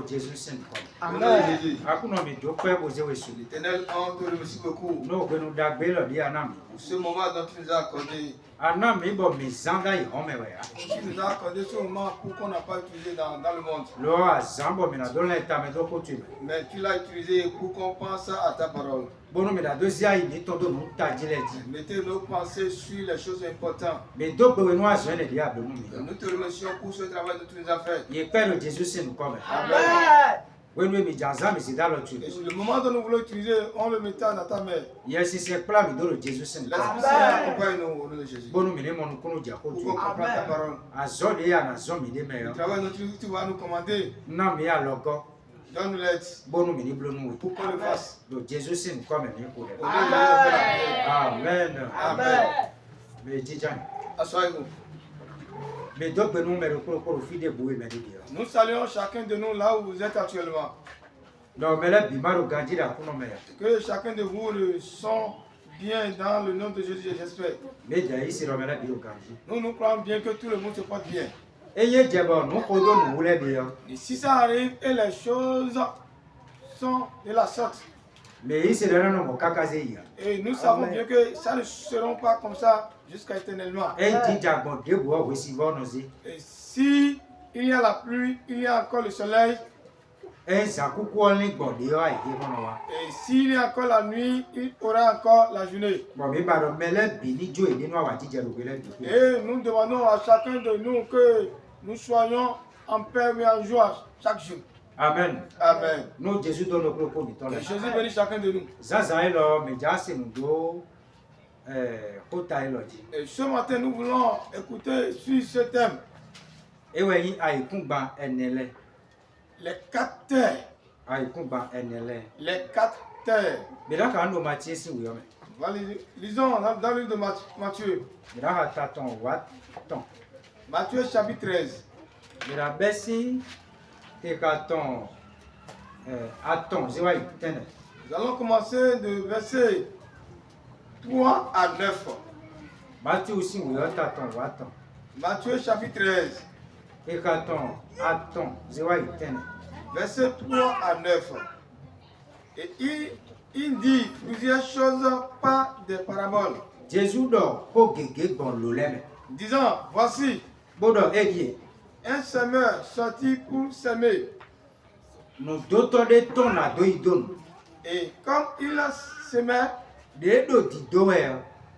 Non, Jésus c'est Amen. L'Éternel, on te remercie beaucoup Non, que nous d'agber dit anam. pour ce moment dont tu nous as accordé. Anam ibo mizanga yi home we ya. Tu nous as accordé ce moment pour qu'on n'a pas utilisé dans le monde. Lo azambo mina don la etame do kotu. Mais tu l'as utilisé pour qu'on pense à ta parole. Bono mina dozia yi ni todo nu tajile di. Mettez nos pensées sur les choses importantes. Mais do be we no azwe le dia be mu mi. Nous te remercions pour ce travail que tu nous as fait. Ye père Jésus c'est nous comme. Amen. We no mi janza mi sida lo tu. Et sur le moment dont nous voulons utiliser, on le mettait dans ta main. Yes c'est pla mi do Jésus c'est nous. L'Esprit Saint accompagne-nous au nom de Jésus. Bono mi ne mo nu kunu ja Pour kotu. qu'on comprenne ta parole. Azo de ya na zo mi de me Le yo. travail dont tu vas nous commander, Na mi ya logo. donne-nous l'aide Bono mi ni blonu we. pour qu'on le fasse. Do Jésus c'est nous comme ni ko. Au nom de Jésus. Amen. Amen. Me jijan. Assoyez-vous. Mais donc, nous me reprends au fil des bouées, mais dire. Nous saluons chacun de nous là où vous êtes actuellement. Non, mais là, Bimaro Gandhi, là, pour nous, mais. Que chacun de vous le sent bien dans le nom de Jésus, j'espère. Mais d'ailleurs, c'est le là, Bimaro Gandhi. Nous croyons bien que tout le monde se porte bien. Et il y a des gens, nous, nous voulons bien. Et si ça arrive et les choses sont de la sorte, Mais ici, là, nous avons cacazé. et nous savons bien que ça ne seront pas comme ça jusqu'à éternellement. Et dit, bon, Dieu, vous aussi, vous nous dit. Et si il y a la pluie, il y a encore le soleil, Et ça, coucou, on est bon, Dieu, et et s'il y a encore la nuit, il y aura encore la journée. bon, mais pardon, mais là, Bini, Dieu, et nous avons dit, Et nous demandons à chacun de nous que nous soyons en paix et en joie chaque jour. Amen. Amen. Nous, Jésus, donne nos propos, du temps. Que Jésus bénisse chacun de nous. Zaza, là, mais déjà, c'est nous deux. Kota, là, dit. Et ce matin, nous voulons écouter sur ce thème, Et oui, aïe, kumba, enele. les 4 terres. Aïe, kumba, enele. Les 4 terres. Mais là, quand on m'a dit, c'est oui, Lisons dans le livre de Matthieu. mais là, t'attends, what? Attends. Matthieu chapitre 13. Mais là, Bessie, t'es qu'attends. Attends, je vois, tenez. Nous allons commencer de verset 3 à 9. Matthieu aussi, oui, t'attends, attends. Matthieu chapitre 13. Et qu'attends, attends, je vois, tenez. Verset 3 à 9. Et il dit plusieurs choses par des paraboles, Jésus dort, au guégué, bon, l'olème. disant, voici, Bodo, aidez. un semeur sorti pour semer. Nous d'autres de ton à deux idons. Et comme il a semé, Des deux d'idouer.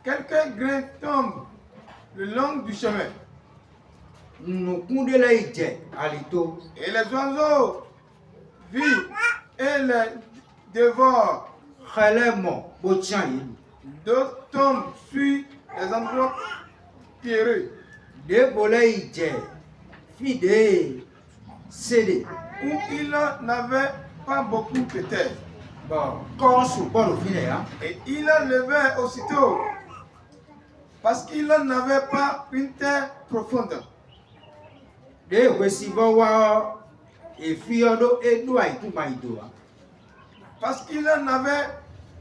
quelques grains tombent le long du chemin. Nous coudons la idée, alito. Et les oiseaux vivent et les dévorent. Khalemo, bochan, D'autres tombent sur les endroits pierreux, des volets idées. Fidé, cédé. où il n'avait pas beaucoup peut-être. Bon, quand sous bon au final, hein. Et il a levé aussitôt, parce qu'il n'avait pas une terre profonde. Des wesivawa et fiodo et doit tout maïdoa. Parce qu'il n'avait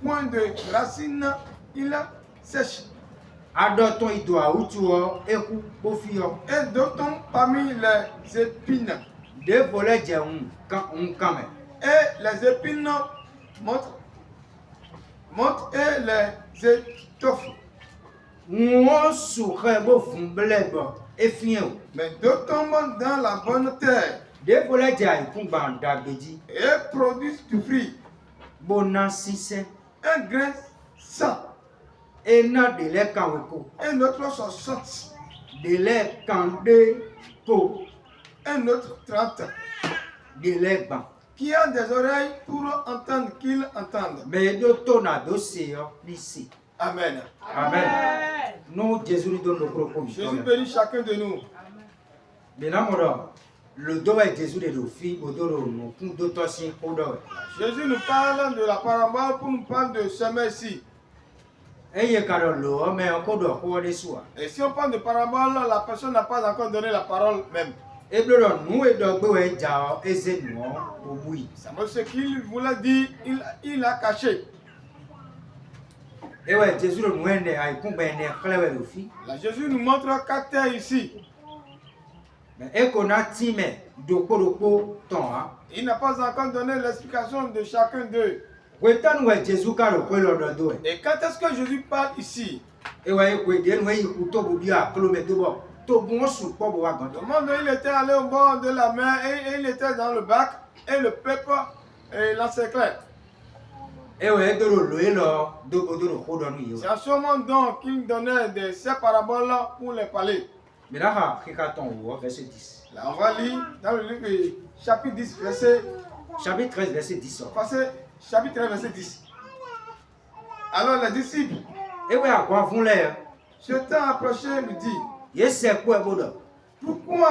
point de racines, il sèche. Adoton idoa utuo et bofio. Et d'autres parmi les épines. Des volets jaun quand on camé. Et les épines montent et les étoffent. On souffre beau fumblebo et fien. Mais d'autres tombent dans la bonne terre Des volets jaun kumban dabedi. et produisent du fruit. Bonan sise. Un grain 100, Et na de les kanweko. un autre 60, De les kande po. un autre 30. De les ban. Qui a des oreilles pour entendre, qu'il entende. Mais de ton adossé ici. Amen. Amen. Nous, Jésus nous donne le propos. Jésus bénit chacun de nous. Maintenant, le dos est Jésus de nos filles, au dos de nos coups d'autres signes, au dos. Jésus nous parle de la parabole pour nous parler de semer ici. Et il y a quand l'eau, mais encore de quoi de soi. Et si on parle de parabole, la personne n'a pas encore donné la parole même. Et bien, nous, et donc, nous, et Jao, et c'est nous, au bout. Ce qu'il voulait dire, il a caché. Et ouais, Jésus nous est né, il compte bien, clair, le fils. Là, Jésus nous montre 4 terres ici. Mais, et qu'on a timé, Doko ton hein. Il n'a pas encore donné l'explication de chacun d'eux. Wetan we Jésus car le lo do. Et quand est-ce que Jésus parle ici? Et ouais ko den we ikuto bo bia kilomètre bo. To bon su po bo wa gan. Le monde il était allé au bord de la mer et il était dans le bac et le peuple l'encerclait. Et ouais do lo lo do bo do ko do nu yo. C'est à ce moment donc qu'il donnait ces paraboles pour les parler. Mais là ton verset 10. Là on va lire dans le livre chapitre 10 verset Chapitre 13 verset 10. Chapitre 13 verset 10. Alors les disciples, Et ouais à quoi font l'air? se temps approché, me dit, Yes c'est quoi bodo? pourquoi